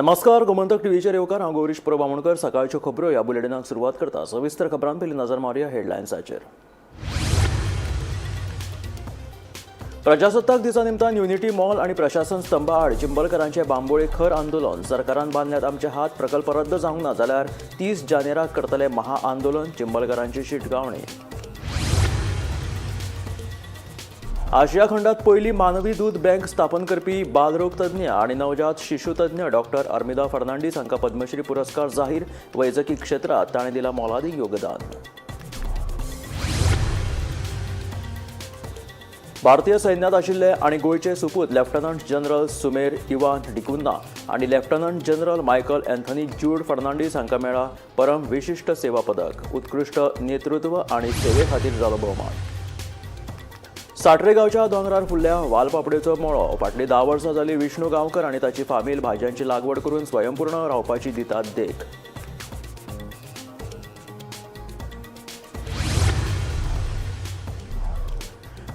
नमस्कार. गोमंतक टीव्हीचेर येवकार. हांव गौरीश प्रभामणकर. सकाळच्यो खबरो ह्या बुलेटिनाक सुरवात करता. सविस्तर खबरां पयलीं नजर मारया हेडलायन्साचेर. प्रजासत्ताक दिसा निमतान युनिटी मॉल आनी प्रशासन स्तंभा आड चिंबलकरांचे बांबोळे खर आंदोलन. सरकारान बांदल्यात आमचे हात. प्रकल्प रद्द जावंक ना जाल्यार 30 जानेराक करतले महाआंदोलन. चिंबलकरांची शिटकावणी. आशिया खंडात पहिली मानवी दूध बँक स्थापन करपी बालरोग तज्ञ आनी नवजात शिशु तज्ञ डॉक्टर अर्मिदा फर्नांडीस हांकां पद्मश्री पुरस्कार जाहीर. वैजकी क्षेत्रात ताणें दिलां मोलादीक योगदान. भारतीय सैन्यात आशिल्ले आनी गोंयचे सुपूत लेफ्टनंट जनरल सुमेर इवान डिकुन्ना आनी लेफ्टनंट जनरल मायकल एन्थनी जूड फर्नांडीस हांकां मेळ्ळा परम विशिश्ट सेवा पदक. उत्कृश्ट नेतृत्व आनी सेवे खातीर जालो भोवमान. साटरेगांवच्या दोंगरार फुडल्या वालपापडेचो मळो. फाटलीं 10 वर्सां जालीं विष्णू गांवकर आनी ताची फामील भाज्यांची लागवड करून स्वयंपूर्ण रावपाची दितात देख.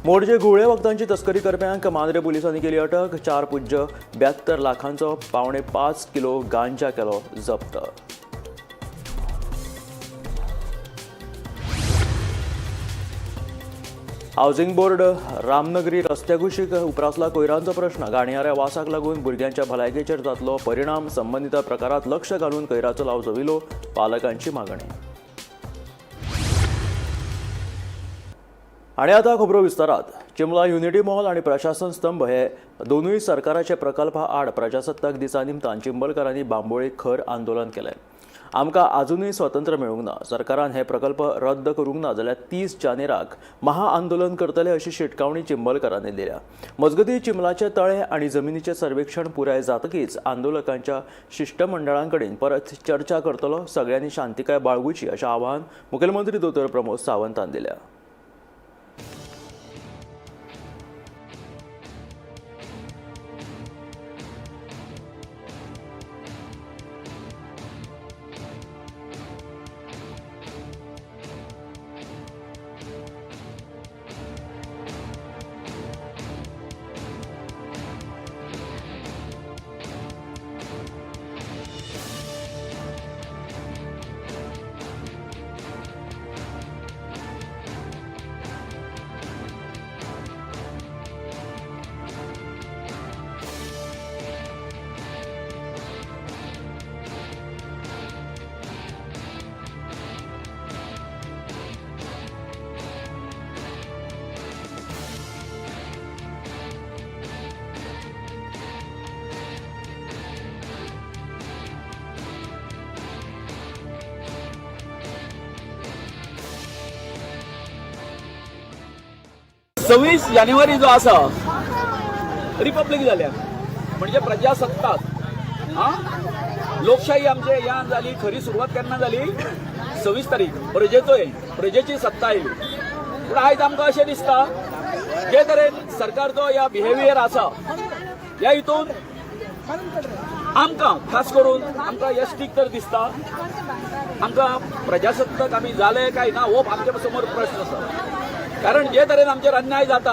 मोडचे गुळे वखदांची तस्करी करप्यांक मांद्रे पुलिसांनी केली अटक. 4.72 लाखांचो 5.5 किलो गांजा केलो जप्त. हावसिंग बोर्ड रामनगरी रस्त्या कुशीक उप्रासला कोयरांचो प्रश्न. घाणयाऱ्या वासाक लागून भुरग्यांच्या भलायकेचेर जातलो परिणाम. संबंदीत प्रकारात लक्ष घालून कोयराचो लाव जविलो. पालकांची मागणी. आणि आता खबरो विस्तारात. चिंबला युनिटी मॉल आणि प्रशासन स्तंभ हे दोनूय सरकाराचे प्रकल्पा आड प्रजासत्ताक दिसा निमतान चिंबलकरांनी बांबोळे खर आंदोलन केलें. आमकां अजूनय स्वतंत्र मेळूंक ना. सरकारान हे प्रकल्प रद्द करूंक ना जाल्यार 30 जानेराक महाआंदोलन करतले अशी शिटकावणी चिंबलकरांनी दिल्या. मजगतीं चिंबलाचे तळे आनी जमनीचें सर्वेक्षण पुराय जातकीच आंदोलकांच्या शिष्टमंडळांकडेन परत चर्चा करतलो. सगळ्यांनी शांतिकाय बाळगुची अशें आवाहन मुखेलमंत्री दोतोर प्रमोद सावंतान दिल्या. सव्वीस जानेवारी जो आसा रिपब्लीक जाल्या म्हणजे प्रजासत्ताक. लोकशाही आमचे ह्या जाली. खरी सुरवात केन्ना जाली? 26 तारीख प्रजेची सत्ता आयली. पूण आयज आमकां अशें दिसता जे तरेन सरकारचो ह्या बिहेवियर आसा ह्या हितून आमकां खास करून आमकां यश्टीक तर दिसता आमकां प्रजासत्ताक आमी जाले काय ना हो आमच्या समोर प्रश्न आसा. कारण जे तरेन आमचेर अन्याय जाता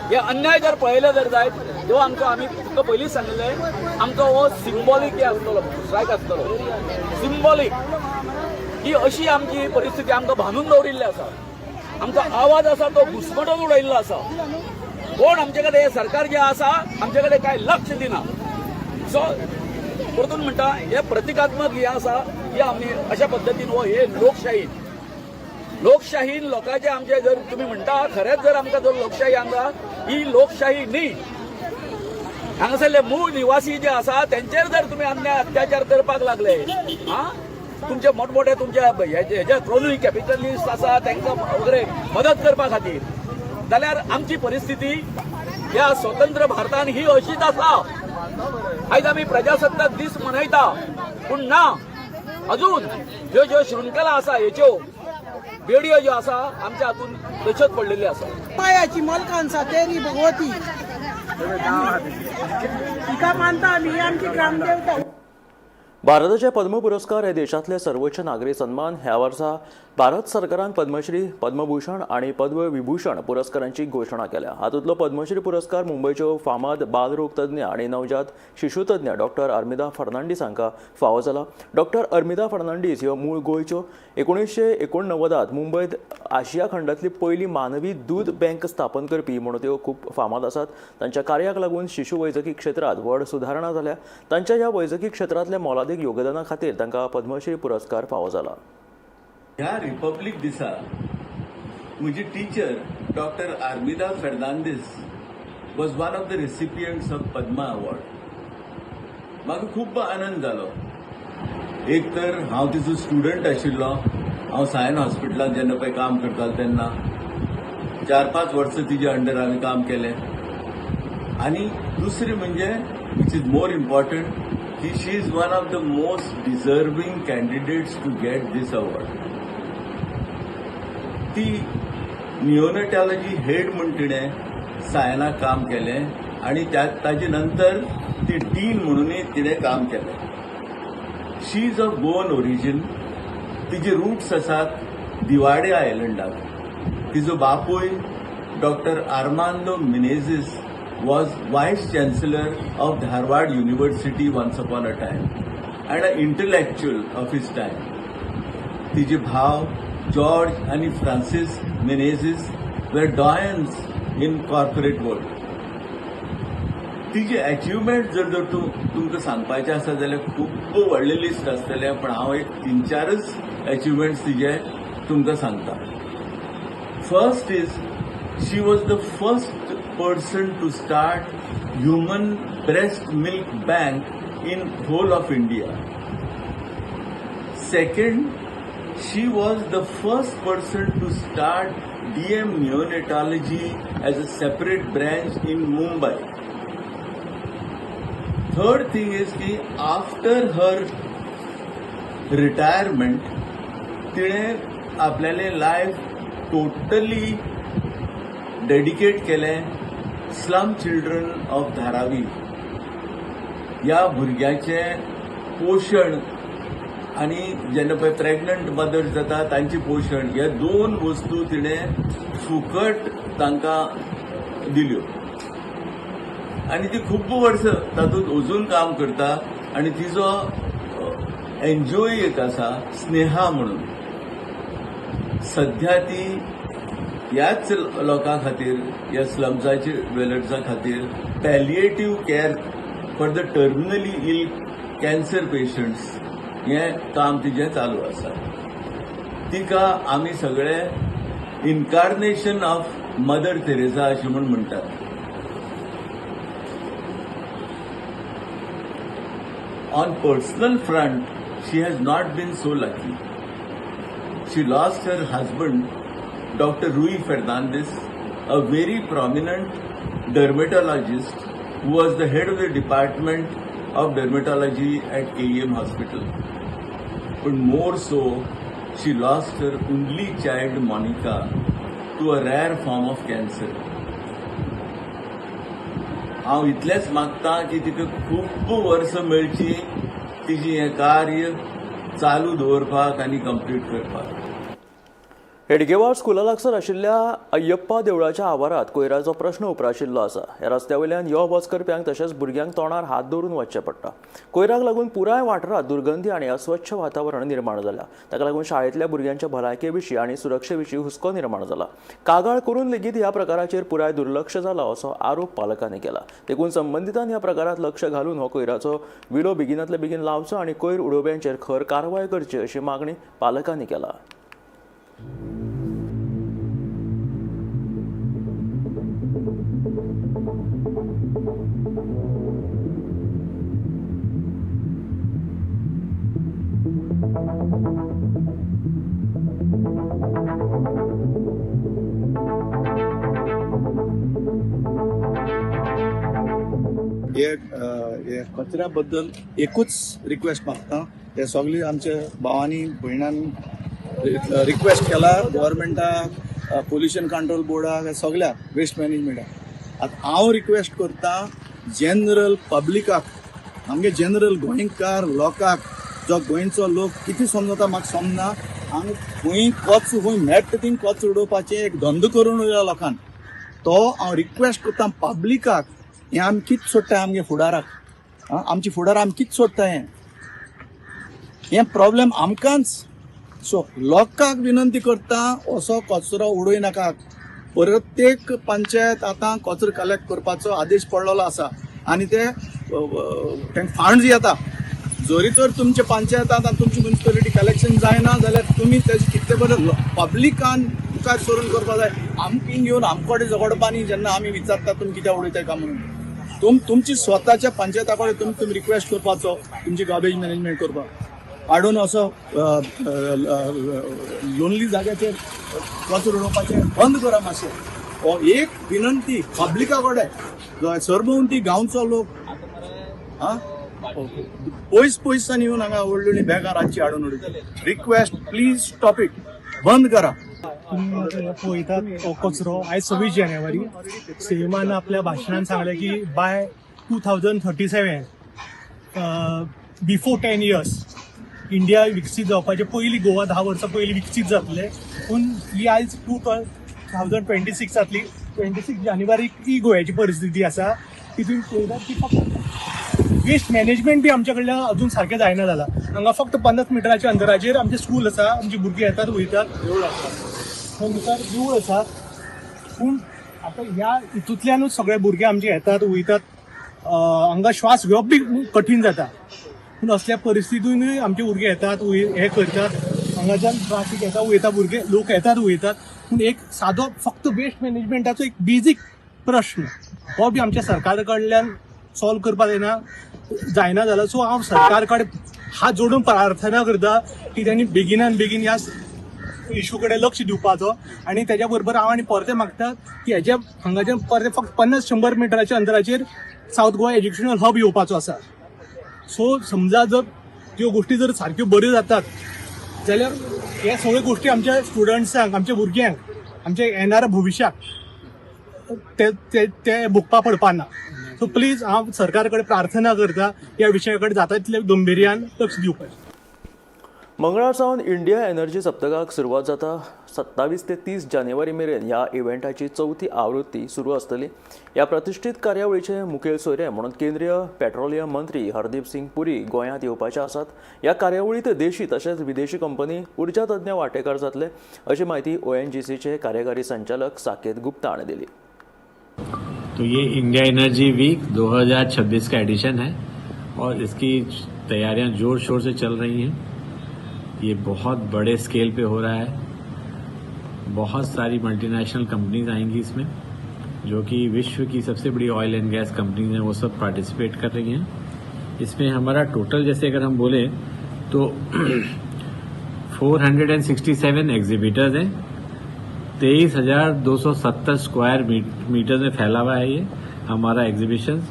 हे अन्याय जर पळयले जर जायत तो आमकां आमी तुका पयलींच सांगिल्लें आमचो हो सिंबॉलीक हे आसतलो स्ट्रायक आसतलो. सिंबॉलीक ही अशी आमची परिस्थिती आमकां बांदून दवरिल्ली आसा. आमचो आवाज आसा तो घुसमटून उडयल्लो आसा. कोण आमचे कडेन हे सरकार जे आसा आमचे कडेन कांय लक्ष दिना. सो परतून म्हणटा हे प्रतिकात्मक हे आसा की आमी अशा पद्दतीन हो हे लोकशाहीन लोकांचे आमचे जर तुम्ही म्हणटा खरेंच जर आमकां जर लोकशाही हांगा ही लोकशाही न्ही. हांगासरले मूळ निवासी जे आसा तेंचेर जर तुम्ही अन्याय अत्याचार करपाक लागले तुमचे मोठमोठे तुमचे हेजे क्रोनी कॅपिटलिस्ट आसा तांकां वगैरे मदत करपा खातीर जाल्यार आमची परिस्थिती ह्या स्वतंत्र भारतान ही अशीच आसा. आयज आमी प्रजासत्ताक दीस मनयता पूण ना अजून ज्यो शृंखला आसा हेच्यो बेडयो ज्यो आसा आमच्या हातून तश्योच पडलेली आसा. मायाची मलकांसा तेरी भगवती तिका मानता आमी आमची ग्रामदेवता. भारताचे पद्म पुरस्कार हे देशातले सर्वोच्च नागरी सन्मान. ह्या वर्सा भारत सरकारान पद्मश्री, पद्मभूषण आणि पद्मविभूषण पुरस्कारांची घोषणा केल्या. हातूंतलो पद्मश्री पुरस्कार मुंबयच्यो फामाद बालरोग तज्ञ आणि नवजात शिशु तज्ञ डॉक्टर अरमिदा फर्नांडीस हांकां फावो जाला. डॉक्टर अरमिदा फर्नांडीस ह्यो मूळ गोंयच्यो. 1989 मुंबयत आशिया खंडांतली पयली मानवी दूद बँक स्थापन करपी म्हणून त्यो खूब फामाद आसात. तांच्या कार्याक लागून शिशु वैजकी क्षेत्रात व्हड सुदारणा जाल्या. तांच्या ह्या वैजकी क्षेत्रांतल्या मोलादीक योगदाना खातीर तांकां पद्मश्री पुरस्कार फावो जाला. ह्या रिपब्लिक दिसा म्हजी teacher doctor Armida Fernandes was one of the recipients of Padma award. म्हाका खूब आनंद जालो. एक तर हांव तिचो स्टुडंट आशिल्लो. हांव सायन हॉस्पिटलांत जेन्ना पळय काम करतालो तेन्ना 4-5 वर्सां तिच्या अंडर हांवें काम केलें. आनी दुसरें म्हणजे विच इज मोर इम्पॉर्टंट की she is one of the most deserving candidates to get this award. ती निओनॅटॉलॉजी हेड म्हूण तिणें सायनाक काम केलें आनी ताजे नंतर ती डीन म्हणूनय तिणें काम केलें. She is of Goan origin. तिचे रूट्स आसात दिवाडे आयलंडाक. तिजो बापूय doctor Armando Menezes was vice chancellor of Dharwad university once upon a time and a intellectual of his time. तिचे भाव जॉर्ज आणि Francis Menezes were doyens in corporate world. तिची अचिव्हमेंट जर तुमकां सांगपाचें आसा जाल्यार खूब व्हडलें लिस्ट आसतलें, पण हांव एक 3-4च अचिव्हमेंट्स तिचे तुमकां सांगता. First is she was the first person to start human breast milk bank in whole of India. Second, she was the first person to start DM neonatology as a separate branch in Mumbai. Third thing is कि after her retirement तिने आपल्याले life totally dedicate केलें slum children of Dharavi. ह्या भुरग्याचें पोषण आणि जेन्ना पळय प्रेग्नंट मदर जाता तांचे पोषण ह्या 2 वस्तू तिणें फुकट तांकां दिल्यो आनी ती खूब वर्सां तातूंत अजून काम करता. आनी तिजो एनजीओ एक आसा स्नेहा म्हणून. सध्या ती ह्याच लोकां खातीर, ह्या स्लम्साच्या ड्वेलर्सां खातीर palliative care for the terminally ill cancer patients हें काम तिजें चालू आसा. तिका आमी सगळे इन्कार्नेशन ऑफ मदर तेरेसा अशें म्हूण म्हणटात. On personal front she has not been so lucky. She lost her husband doctor Rui Fernandes, a very prominent dermatologist who was the head of the department of dermatology at KEM hospital. But more so, she lost her only child Monica to a rare form of cancer. हांव इतलेंच मागता की तिका खूब वर्सां मेळची तिची हें कार्य चालू दवरपाक आनी कंप्लीट करपाक. हेडगेवार स्कुला लागसार आशिल्ल्या अय्यप्पा देवळाच्या आवारात कोयराचो प्रश्न उपराशिल्लो आसा. ह्या रस्त्यावयल्यान यो वच करप्यांक तशेंच भुरग्यांक तोंडार हात दवरून वचचें पडटा. कोयराक लागून पुराय वाठारांत दुर्गंधी आनी अस्वच्छ वातावरण निर्माण जाल्या. ताका लागून शाळेंतल्या भुरग्यांच्या भलायके विशीं आनी सुरक्षे विशीं हुस्को निर्माण जाला. कागाळ करून लेगीत ह्या प्रकाराचेर पुराय दुर्लक्ष जाला असो आरोप पालकांनी केला. देखून संबंधितांनी ह्या प्रकारात लक्ष घालून हो कोयराचो विलो बेगिनातले बेगीन लावचो आनी कोयर उडोवप्यांचेर खर कारवाय करची अशी मागणी पालकांनी केला. हे कचऱ्या बद्दल एकूच रिक्वेस्ट मागता. हे सगळी आमच्या भावांनी भयणांनी रिक्वेस्ट केला गव्हर्मेंटाक, पोल्युशन कंट्रोल बोर्डाक, सगळ्याक वेस्ट मॅनेजमेंटाक. आतां हांव रिक्वेस्ट करता जनरल पब्लिकाक आमगे जनरल गोंयकार लोकांक जो गोंयचो लोक कितें समजता म्हाका समजना हांगा खंय कच खंय मेळटा थंय कच उडोवपाचें एक धंदो करून उरला लोकांक तो हांव रिक्वेस्ट करता पब्लिकाक हें आमी कितें सोडटा आमगे फुडाराक आमचे फुडार आमी कितें सोडटा हें प्रॉब्लेम आमकांच सो लोकांक विनंती करता असो कचरो उडोय नाका प्रत्येक पंचायत आतां कचरो कलेक्ट करपाचो आदेश पडलेलो आसा आनी ते फंड्स येता जरी तर तुमच्या पंचायतात तुमची म्युनिसिपालिटी कलेक्शन जायना जाल्यार तुमी तेजे कितले बरें पब्लिकान मुखार सरून करपा जाय आमकां घेवन आमकडे झगडपा न्ही जेन्ना आमी विचारता तुमी कित्याक उडयताय काय म्हणून तुमची स्वताच्या पंचायता कडेन तुमी रिक्वेस्ट करपाचो तुमची गार्बेज मॅनेजमेंट करपाक काडून असो लोनली जाग्याचेर कचरो उडोवपाचें बंद करा मातशें एक विनंती पब्लिका कडेन सरभोंवती गांवचो लोक पयसान येवन हांगा व्हडली बॅगां रातची हाडून उडयता रिक्वेस्ट प्लीज स्टॉप इट बंद करा पळयतात हो कचरो आयज 26 जानेवारी सीएमान आपल्या भाशणान सांगलें की बाय 2037 बिफोर 10 years इंडिया विकसीत जावपाचे पयलीं गोवा 10 वर्सां पयलीं विकसीत जातले पूण ही आयज 2026 जातली 26 जानेवारीक ही गोंयाची परिस्थिती आसा तितून पळयतात की फक्त वेस्ट मॅनेजमेंट बी आमच्या कडल्यान अजून सारकें जायना जाला हांगा फक्त 50 मिटराच्या अंतराचेर आमचे स्कूल आसा आमची भुरगीं येतात वयतात देवूळ आसा थंयसर देवूळ आसा पूण आतां ह्या हितूंतल्यानूच सगळे भुरगे आमचे येतात वयतात हांगा श्वास घेवप बी कठीण जाता पूण असल्या परिस्थितीनूय आमचे भुरगे येतात हे करतात हांगाच्यान ट्राफीक येता वयता भुरगे लोक येतात वयतात पूण एक सादो फक्त वेस्ट मॅनेजमेंटाचो एक बेजीक प्रश्न हो बी आमच्या सरकारा कडल्यान सॉल्व करपाक जायना जाल्यार सो हांव सरकार कडेन हात जोडून प्रार्थना करता की त्यांनी बेगिनान बेगीन ह्या इशू कडेन लक्ष दिवपाचो आनी तेज्या बरोबर हांव आनी परते मागता की हेज्या हांगाच्यान परते फक्त 50-100 मिटराच्या अंतराचेर सावथ गोवा एज्युकेशनल हब येवपाचो आसा सो समजा जर त्यो गोष्टी जर सारक्यो बऱ्यो जातात जाल्यार हे सगळ्यो गोष्टी आमच्या स्टुडंट्सांक आमच्या भुरग्यांक आमच्या येणाऱ्या भविश्याक ते भोगपा पडपाना सो प्लीज हांव सरकार कडेन प्रार्थना करता ह्या विशया कडेन जाता तितले गंभीर्यान लक्ष दिवपाचें मंगळार सावन इंडिया एनर्जी सप्तकाक सुरवात जाता 27 ते 30 जानेवारी मेरेन ह्या इव्हेंटाची 4थी आवृत्ती सुरू आसतली ह्या प्रतिश्ठीत कार्यावळीचे मुखेल सोयरे म्हणून केंद्रीय पेट्रोलियम मंत्री हरदीप सिंग पुरी गोंयांत येवपाचे आसात ह्या कार्यावळीत देशी तशेंच विदेशी कंपनी उर्जा तज्ञ वांटेकार जातले अशी माहिती ONGCचे कार्यकारी संचालक साकेत गुप्ता हाणें दिली तो ये इंडिया एनर्जी वीक 2026 का एडिशन है और इसकी तैयारियां जोर शोर से चल रही हैं ये बहुत बड़े स्केल पे हो रहा है बहुत सारी मल्टीनेशनल कंपनीज आएंगी इसमें जो कि विश्व की सबसे बड़ी ऑयल एंड गैस कंपनीज हैं वो सब पार्टिसिपेट कर रही हैं इसमें हमारा टोटल जैसे अगर हम बोले तो 467 एग्जीबिटर्स हैं 23,270 स्क्वायर मीटर में फैला हुआ है ये हमारा एग्जीबिशन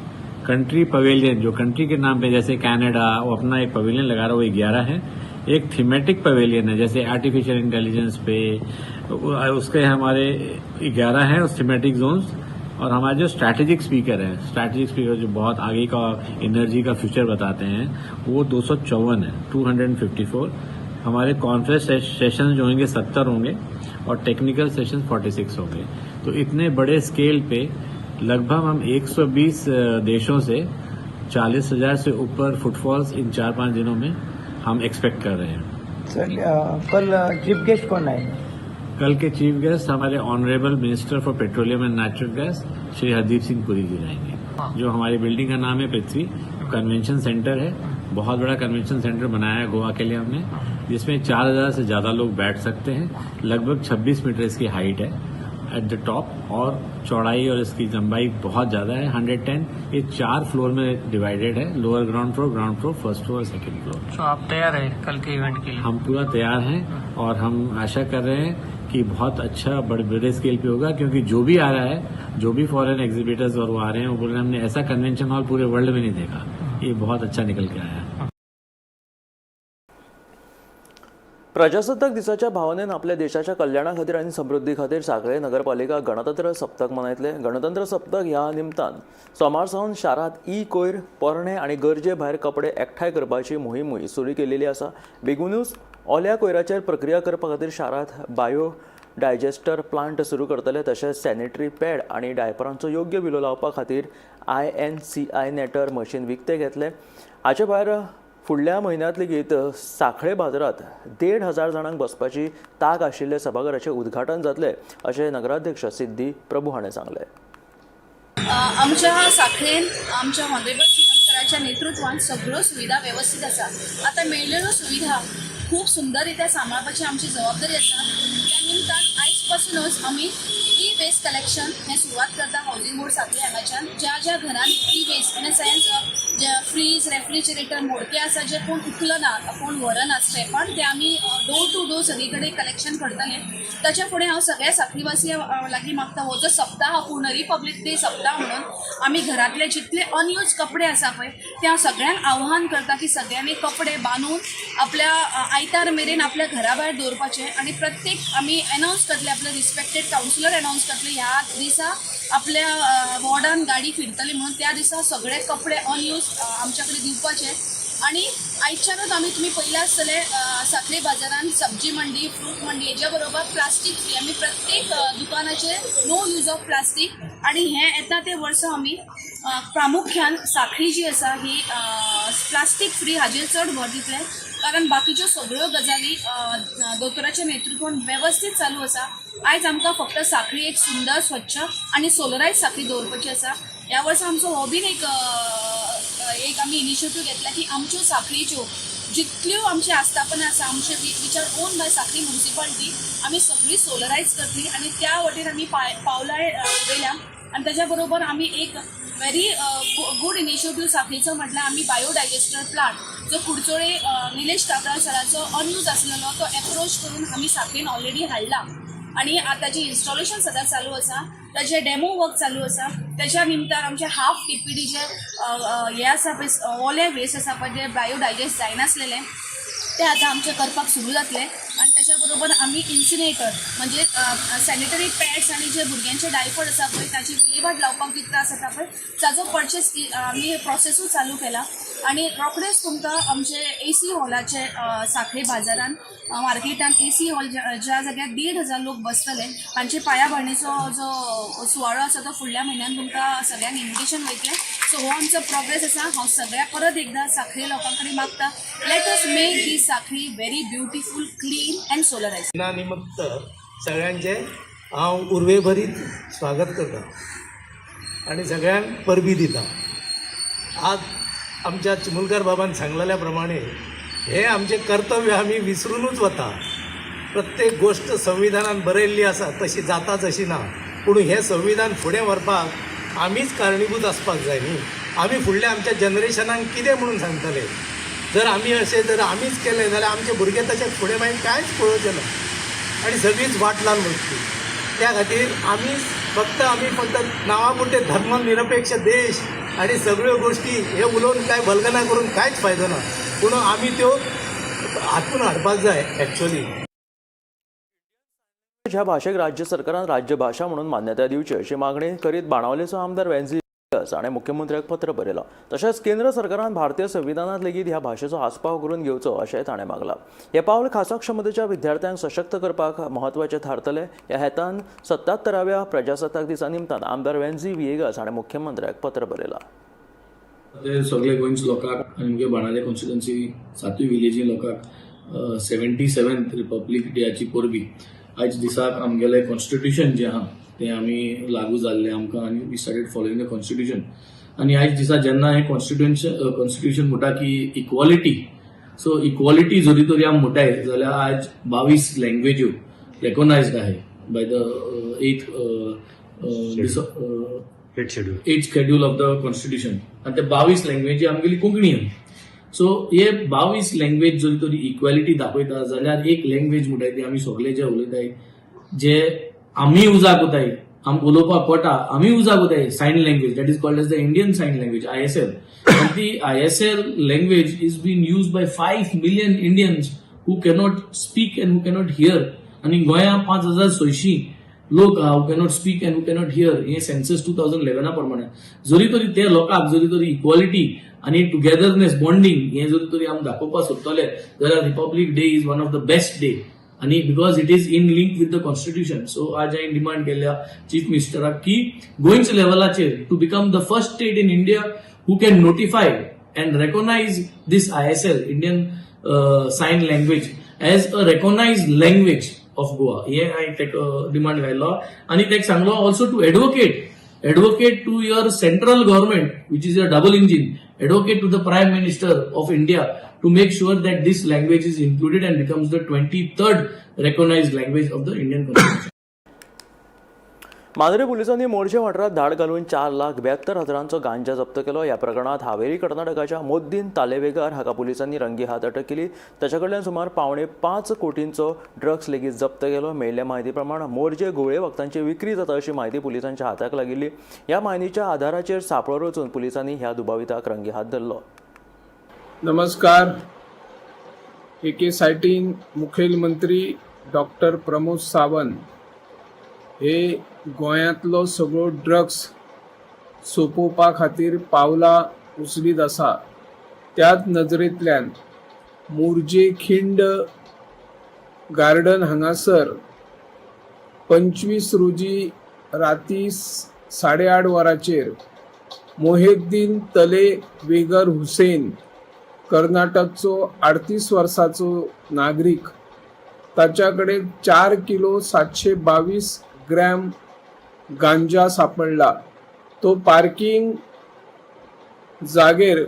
कंट्री पवेलियन जो कंट्री के नाम पे जैसे कनाडा वो अपना एक पवेलियन लगा रहा है वो 11 है एक थीमेटिक पवेलियन है जैसे आर्टिफिशियल इंटेलिजेंस पे उसके हमारे 11 हैं उस थीमेटिक जोन्स और हमारे जो स्ट्रैटेजिक स्पीकर जो बहुत आगे का एनर्जी का फ्यूचर बताते हैं वो 254 है 254 हमारे कॉन्फ्रेंस सेशन जो होंगे 70 होंगे और टेक्निकल सेशन 46 होंगे तो इतने बड़े स्केल पे लगभग हम 120 देशों से 40,000 से ऊपर फुटफॉल्स इन 4-5 दिनों में हम एक्सपेक्ट कर रहे हैं सर कल चीफ गेस्ट कौन आए कल के चीफ गेस्ट हमारे honourable minister for petroleum and natural gas Shri Hardeep Singh Puri ji रहेंगे जो हमारी बिल्डिंग का नाम है पृथ्वी कन्वेंशन सेंटर है बहुत बड़ा कन्वेंशन सेंटर बनाया है गोवा के लिए हमने जिसमें 4,000 से ज्यादा लोग बैठ सकते हैं लगभग 26 मीटर इसकी हाइट है एट द टॉप और चौड़ाई और इसकी लंबाई बहुत ज्यादा है 110 ये 4 फ्लोर में डिवाइडेड है lower ground floor first floor second floor तो आप तैयार हैं कल के इवेंट के लिए हम पूरा तैयार हैं और हम आशा कर रहे हैं कि बहुत अच्छा बड़े स्केल पे होगा क्योंकि जो भी आ रहा है जो भी फॉरेन एग्जीबिटर्स और वो आ रहे हैं वो बोल रहे हैं हमने ऐसा कन्वेंशन हॉल पूरे वर्ल्ड में नहीं देखा ये बहुत अच्छा निकल के आया है प्रजासत्ताक दिसाच्या भावनेन आपल्या देशाच्या कल्याणा खातीर आनी समृद्धी खातीर सांखळे नगरपालिका गणतंत्र सप्तक मनयतले. गणतंत्र सप्तक ह्या निमतान सोमार सावन शारांत कोयर, पोरणे आनी गरजे भायर कपडे एकठांय करपाची मोहीमूय सुरू केलेली आसा. बेगीनूच ओल्या कोयराचेर प्रक्रिया करपा खातीर शारांत बायो डायजेस्टर प्लांट सुरू करतले. तशेंच सॅनिटरी पॅड आनी डायपरांचो योग्य विलो लावपा खातीर INCI नेटर मशीन विकते घेतले. हाचे भायर फुडल्या म्हयन्यांत लेगीत सांखळे बाजारात 1,500 जाणांक बसपाची ताक आशिल्ले सभाघराचें उद्घाटन जातले अशें नगराध्यक्ष सिद्धी प्रभू हाणें सांगलें. आमच्या सांखळेन आमच्या ऑनरेबल CM सराच्या नेतृत्वान सगळ्यो सुविधा व्यवस्थित आसा. आता मेळिल्ल्यो सुविधा खूप सुंदररित्या सांबाळपाची आमची जबाबदारी आसा. त्या निमतान आयज पासूनच आमी वेस्ट कलेक्शन हें सुरवात करता हावजींग बोर्ड सांखळे हांगाच्यान. ज्या घरान वेस्ट इन अ सेन्स जे फ्रीज, रेफ्रिजरेटर, मोडके आसा जे कोण उखलना, कोण व्हरना स्ट्रेपान, ते आमी डोर टू डोर सगळी कडेन कलेक्शन करतले. ताच्या फुडें हांव सगळ्या सांखळीवासी लागीं मागता, हो जो सप्ताह हा पूर्ण रिपब्लीक डे सप्ताह म्हणून आमी घरातले जितले अनयूज कपडे आसा पळय ते हांव सगळ्यांक आव्हान करता की सगळ्यांनी कपडे बांदून आपल्या आयतार मेरेन आपल्या घरा भायर दवरपाचे. आनी प्रत्येक आमी अनावन्स करतले, आपले रिस्पेक्टेड कावन्सिलर अनावन्स करतले ह्या दिसा आपल्या वॉर्डान गाडी फिरतली म्हणून. त्या दिसा सगळे कपडे अनयूज आमच्या कडेन दिवपाचे. आणि आयच्यानूच आमी तुमी पयले आसतले सांखळे बाजारान सब्जी मंडी, फ्रूट मंडी हेच्या बरोबर प्लास्टीक फ्री आमी प्रत्येक दुकानाचे नो यूज ऑफ प्लास्टीक. आणि हे येता ते वर्स आमी प्रामुख्यान सांखळी जी आसा ही प्लास्टीक फ्री हाजेर चड भर दितले. कारण बाकीच्यो सगळ्यो गजाली दोतोराच्या नेतृत्वान वेवस्थीत चालू आसा. आयज आमकां फक्त सांखळी एक सुंदर स्वच्छ आनी सोलरायज सांखळी दवरपाची आसा. ह्या वर्सा आमचो हो बीन एक आमी इनिशिएटीव घेतला की आमच्यो सांखळीच्यो जितल्यो आमची आस्थापना आसा आमचे which are own by Sankhali municipality आमी सगळी सोलरायज करतली. आनी त्या वटेन आमी पावलां वयल्या. आनी तेच्या बरोबर आमी एक व्हेरी गूड इनिशिएटीव सांखळीचो म्हटल्यार आमी बायोडायजेस्टर प्लांट जो कुडचोळे निलेश काकाळ सराचो अनयूज आसलेलो तो एप्रोच करून आमी सांखळीन ऑलरेडी हाडला. आणि ताची इन्स्टॉलेशन सद्या चालू आसा, ताचे डेमो वर्क चालू आसा. त्याच्या निमतान आमचे हाफ TPD जे हे आसा पळय ओले वेस्ट आसा पळय जे बायोडायजेस्ट जायनासलेले ते आतां आमचे करपाक सुरू जातले. आणि त्याच्या बरोबर आमी इन्सिनेटर म्हणजे सॅनिटरी पॅड्स आणि जे भुरग्यांचे डायपर आसा पळय ताची विलेवाट लावपाक जी त्रास जाता पळय ताचो परचेस आमी प्रोसेसूय चालू केला. आणि रोखडेच तुमकां आमचे AC हॉलाचे सांखळे बाजारान मार्केटान AC हॉल ज्या जाग्यार 1,500 लोक बसतले हांचे पायाभरणीचो जो सुवाळो आसा तो फुडल्या म्हयन्यान तुमकां सगळ्यांक इन्विटेशन वयतलें. सो हो आमचो प्रोग्रेस आसा. हांव सगळ्याक परत एकदां सांखळे लोकां कडेन मागता, लेट अस मेक ही सांखळी very beautiful, clean and solarise. निमित्त सगळ्यांचे हांव उर्वेभरीत स्वागत करता आणि सगळ्यांक परबी दिता. आज आमच्या चिमुलकार बाबान सांगलेल्या प्रमाणे हे आमचे कर्तव्य आमी विसरूनच वता. प्रत्येक गोष्ट संविधानान बरयल्ली आसा तशी जाताच अशी ना. पूण हे संविधान फुडें व्हरपाक आमीच कारणीभूत आसपाक जाय न्ही. आमी फुडल्या आमच्या जनरेशनाक कितें म्हणून सांगतले. जर आमी अशें जर आमीच केलें जाल्यार आमचे भुरगे तशें फुडें मागीर कांयच पळोवचें ना आनी सगळीच वाट लावन वचची. त्या खातीर आमी फक्त नांवापुरते धर्मनिरपेक्ष देश आणि सगळ्यो गोष्टी हे उलोवन काय वल्गना करून कांयच फायदो ना. पूण आमी त्यो हातून हाडपाक जाय एक्चुअली. ह्या भाशेक राज्य सरकारान राज्यभाषा म्हणून मान्यताय दिवची अशी मागणी करीत बाणावलेचो आमदार वेंझी हाणें मुख्यमंत्र्याक पत्र बरयलां. तशेंच केंद्र सरकारान भारतीय संविधानांत लेगीत ह्या भाशेचो आस्पाव करून घेवचो अशेंय ताणें मागलां. हे पावल खासा क्षमतेच्या विद्यार्थ्यांक सशक्त करपाक म्हत्वाचें थारतलें. ह्या हेतान 77व्या प्रजासत्ताक दिसा निमतान आमदार वेंझी विएगास हाणें मुख्यमंत्र्याक पत्र बरयलां. ते सगळे गोंयच्या लोकांक आनी मुगे बाणावले कॉन्स्टिट्युएन्सी 7वी विलेजी लोकांक 77th रिपब्लीक डेची परबी आयज दिसाक आमगेलें कॉन्स्टिट्युशन जें आहा तें आमी लागू जाल्लें आमकां आनी we started following the constitution. आनी आयज दिसा जेन्ना हें कॉन्स्टिट्युशन म्हणटा की इक्वॉलिटी, सो इक्वॉलिटी जरी तरी आमी म्हणटाय जाल्यार आयज 22 लँग्वेज्यो रेकॉग्नायज्ड आहाय by the 8th schedule of the constitution. आनी ते 22 लँग्वेजी आमगेली कोंकणी. सो हे 22 लँग्वेज जरी तरी इक्वॅलिटी दाखयता जाल्यार एक लँग्वेज म्हणटाय ती आमी सगळे जे उलयताय जे आमी उजाक कोताय आमकां उलोवपाक पडटा आमी उजाक कोताय sign language that is called as the Indian sign language ISL. आनी ती ISL language is been used by 5 million Indians who cannot speak and who cannot hear, आणि गोंयांत 5,600 लोक who cannot speak and who cannot hear, हे census 2011 प्रमाणे. जरी तरी ते लोकांक जरी तरी इक्वॉलिटी आणि टुगेदरनेस बॉन्डिंग हे जरी तरी आमी दाखोवपाक सोदतले जाल्यार republic day is one of the best day, आणि because it is in link with the constitution. So आज हांवें डिमांड केल्या चीफ मिनिस्टराक की गोंयच्या लेवलाचेर to become the first state in India who can notify and recognise this ISL, Indian sign language, as a recognised language of Goa. हे हांवें ताका डिमांड घायलो, आणि ताका सांगलो also to advocate to your central government, which is a double engine, advocate to the Prime Minister of India to make sure that this language is included and becomes the 23rd recognized language of the Indian Constitution. Mandrem पोलिसांनी मोर्जे वाठारात धाड घालून 4,72,000 गांजा जप्त केलो. या प्रकरणात हावेरी कर्नाटकाच्या मोद्दीन तालेवेगार हाका पोलिसांनी रंगी हात अटक केली. त्याच्या कडल्यान सुमार 5.5 कोटींचो ड्रग्स लेगीत जप्त केलो. मेळिल्ल्या म्हायती प्रमाण मोर्जे गुळे वखदांची विक्री जाता अशी म्हायती पोलिसांच्या हाताक लागिल्ली. ह्या म्हायतीच्या आधाराचेर सांपळो रचून पोलिसांनी ह्या दुबाविताक रंगी हात धरलो. नमस्कार. AK-18 मुखेलमंत्री डॉक्टर प्रमोद सावंत हे गोंयांतलो सगळो ड्रग्स सोंपोवपा खातीर पावलां उचलीत आसा. त्याच नजरेंतल्यान मोर्जे खिंड गार्डन हांगासर 25 रोजी राती 8:30 वरांचेर मोहिउद्दीन तलेवेगर हुसेन, कर्नाटकचो 38 वर्साचो नागरीक, ताच्या कडेन 4 किलो 722 ग्रॅम गांजा सापडला. तो पार्किंग जागेर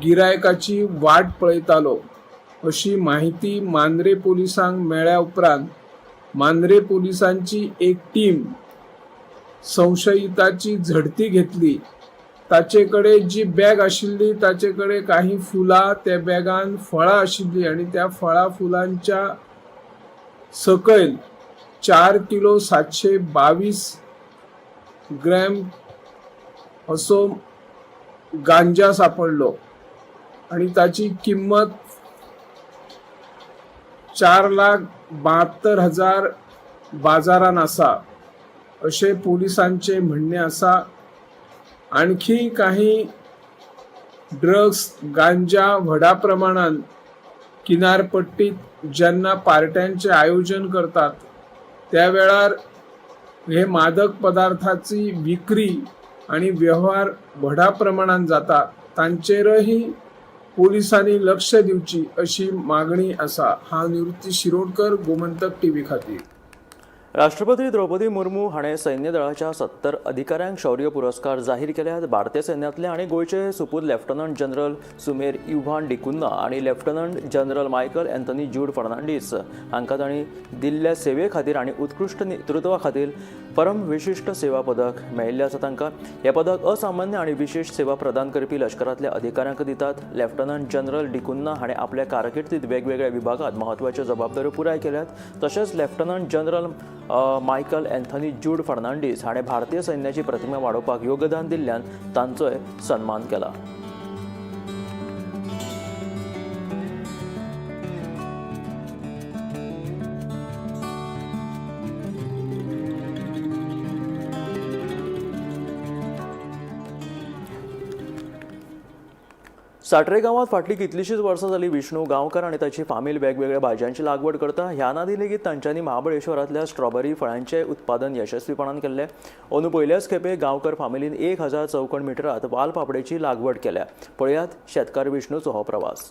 गिरायकाची वाट पळयतालो अशी माहिती मांद्रे पोलिसांक मेळ्ळ्या उपरांत मांद्रे पोलिसांची एक टीम संशयिताची झडती घेतली. ताचे कडेन जी बॅग आशिल्ली ताचे कडेन काही फुलां, त्या बॅगान फळां आशिल्लीं, आणि त्या फुलांच्या सकयल 4 किलो 722 ग्रॅम असो गांजा सापडलो, आणि ताची किंमत 4,72,000 बाजारान आसा अशें पोलिसांचे म्हणणे आसा. आणखी काही ड्रग्स गांजा व्हडा प्रमाणात किनारपट्टीत जेन्ना पार्ट्यांचे आयोजन करतात त्या वेळार हे मादक पदार्थाची विक्री आणि व्यवहार व्हडा प्रमाणात जाता, तांचेरही पोलिसांनी लक्ष दिवची अशी मागणी आसा. हांव निवृत्ती शिरोडकर, गोमंतक TV खातीर. राष्ट्रपती द्रौपदी मुर्मू हाणें सैन्य दळाच्या 70 अधिकाऱ्यांक शौर्य पुरस्कार जाहीर केल्यात. भारतीय सैन्यातले आनी गोंयचे सुपूत लेफ्टनंट जनरल सुमेर इव्हान डिकुन्ना आणि लेफ्टनंट जनरल मायकल अँथनी जूड फर्नांडीस हांकां तांणी दिल्ल्या सेवे खातीर आनी उत्कृश्ट नेतृत्वा खातीर परम विशिश्ट सेवा पदक मेळिल्लें आसा. तांकां हें पदक असामान्य आनी विशेश सेवा प्रदान करपी लश्करातल्या अधिकाऱ्यांक दितात. लेफ्टनंट जनरल डिकुन्ना हाणें आपल्या कारकिर्दीत वेगवेगळ्या विभागात म्हत्वाच्यो जबाबदाऱ्यो पुराय केल्यात. तशेंच लेफ्टनंट जनरल मायकल अँथनी जूड फर्नांडीस हाणें भारतीय सैन्याची प्रतिमा वाडोवपाक योगदान दिल्ल्यान तांचोय सन्मान केला. साट्रे गांवांत फाटलीं कितलींशींच वर्सां जालीं विष्णू गांवकार आनी ताची फामील वेगवेगळ्या भाज्यांची लागवड करता. ह्या नादी लेगीत तांच्यांनी महाबळेश्वरांतल्या स्ट्रॉबेरी फळांचें उत्पादन यशस्वीपणान केल्लें. अंदू पयल्याच खेपे गांवकर फामिलीन 1000 चौखण मिटरांत वालपापडेची लागवड केल्या. पळयात शेतकार विष्णूचो हो प्रवास.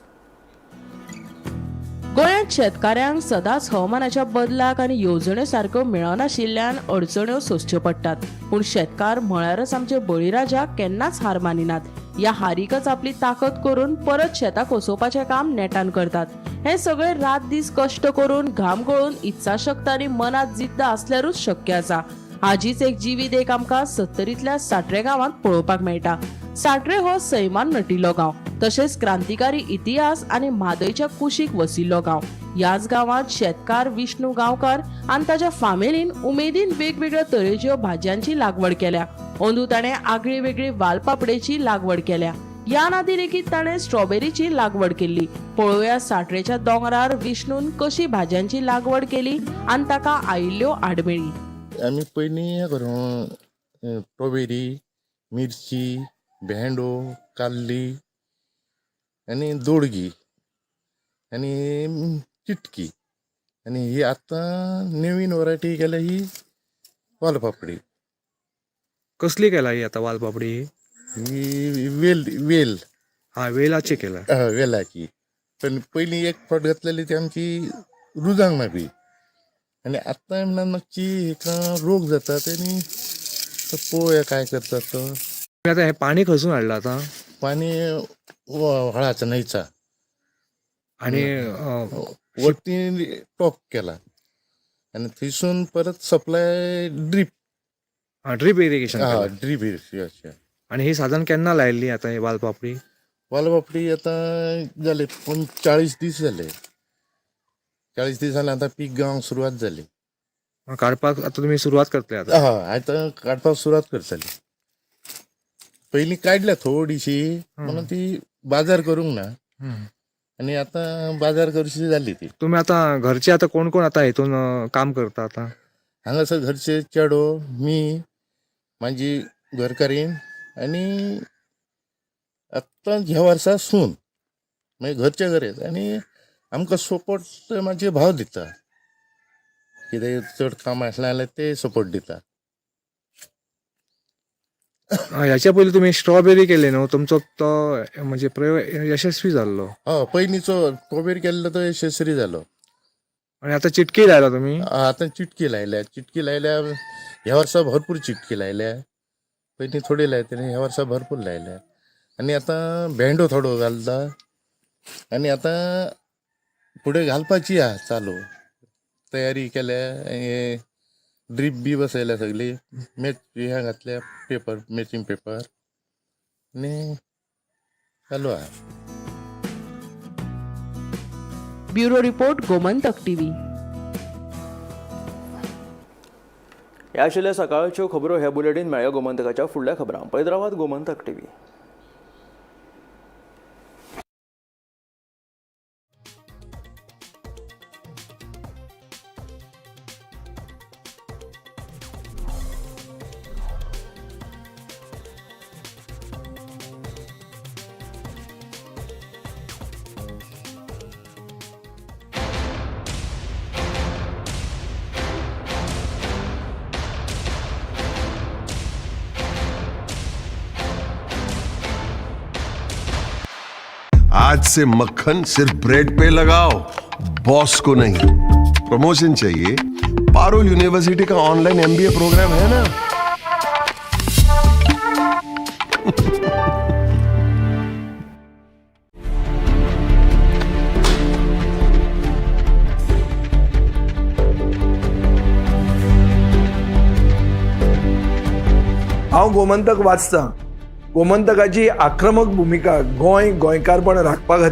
गोंयांत शेतकाऱ्यांक सदांच हवामानाच्या बदलाक आनी येवजण्यो सारक्यो मेळनाशिल्ल्यान अडचण्यो सोंसच्यो पडटात. पूण शेतकार म्हळ्यारच आमचे बळीराजा केन्नाच हार मानिनात. ह्या हारीकच आपली ताकद करून परत शेताक वचोवपाचें काम नेटान करतात. हे सगळे रात दीस कश्ट करून घाम गळून इत्साशक्त आनी मनात जिद्द आसल्यारूच शक्य आसा. हाजीच एक जिवीत एक आमकां 70तल्या साट्रे गांवांत पळोवपाक मेळटा. साट्रे हो सैमान नटिल्लो गांव, तशेंच क्रांतिकारी इतिहास आनी म्हादयच्या कुशीक वसिल्लो गांव. ह्याच गांवांत शेतकार विष्णू गांवकार आनी ताच्या फामिलीन उमेदीन वेगवेगळ्या तरेच्यो भाज्यांची लागवड केल्या. अंदू ताणें आगळी वेगळी वालपापडेची लागवड केल्या. या नादी लेगीत ताणें स्ट्रॉबेरीची लागवड केली. पळोवया साठरेच्या दोंगरार विष्णून कशी भाज्यांची लागवड केली आनी ताका आयिल्ल्यो आडमेळी. आमी पयलीं हें करूं स्ट्रॉबेरी, मिरची, भेंडो, काल्ली आनी दोडगी आनी चिटकी आनी ही आतां नवीन वरायटी केल्या ही वालपापडी. कसली केला ही आता वालपापडी? ही वेल हा वेलाची केला. वेलाची. पण पयलीं एक फावट घातलेली ती आमची रुजांक ना बी आनी आतां मातशी हेका रोग जातात आनी तो पळोवया काय करतात तो. आता हे पाणी खंयसून हाडला आता? पाणी व्हाळाचा न्हंयचा आणि वरती टॉप केला आणि थंयसून परत supply drip drip irrigation. Drip irrigation. आणि ही साधारण केन्ना लायल्ली आता ही वालपापडी? वालपापडी आता जाले 40 दीस जाले. 40 दिसांनी आता पीक गावंक सुरवात जाली. काडपाक आता तुम्ही सुरवात करतले आता? आता काडपाक सुरवात करतली. पयलीं काडल्या थोडीशी म्हणून ती बाजार करूंक ना आणि आता बाजार करची जाली ती. तुम्ही आता घरचे आता कोण कोण आता हितून काम करता आता? हांगासर घरचे चेडो, मी, माझी घरकारीण आनी आत्तां ह्या वर्सा सून मागीर घरचे घरेच आनी आमकां सपोर्ट म्हाजे भाव दिता. कितें चड काम आसलें जाल्यार ते सपोर्ट दिता. ह्याच्या पयलीं तुम्ही स्ट्रॉबेरी केली न्हू, तुमचो तो म्हणजे प्रयोग यशस्वी जाल्लो. पयलींचो स्ट्रॉबेरी केल्लो तो यशस्वी जालो. आणि आता चिटकी लायला तुम्ही? आतां चिटकी लायल्या. ह्या वर्सा भरपूर चिटकी लायल्या. पयलीं थोडी लायताली, ह्या वर्सा भरपूर लायल्या. आनी आतां भेंडो थोडो घालता आनी आतां फुडें घालपाची आहा चालू. तयारी केल्या, ड्रीप बी बसयल्या सगळी, ह्या घातल्या पेपर, मॅचिंग पेपर आनी चालू आहा. Bureau report, Gomantak TV. ह्या आशिल्ल्या सकाळच्यो खबरो. हे बुलेटीन मेळ्ळ्या गोमंतकाच्या फुडल्या खबरां. पळयत रावात गोमंतक टीव्ही. आज से मक्खन सिर्फ ब्रेड पे लगाओ, बॉस को नहीं. प्रमोशन चाहिए? पारुल यूनिवर्सिटी का ऑनलाइन MBA प्रोग्राम है ना. हांव गोमंतक वाचतां. गोमंतकाची आक्रमक भूमिका गोंयकारपण राखपा खातीर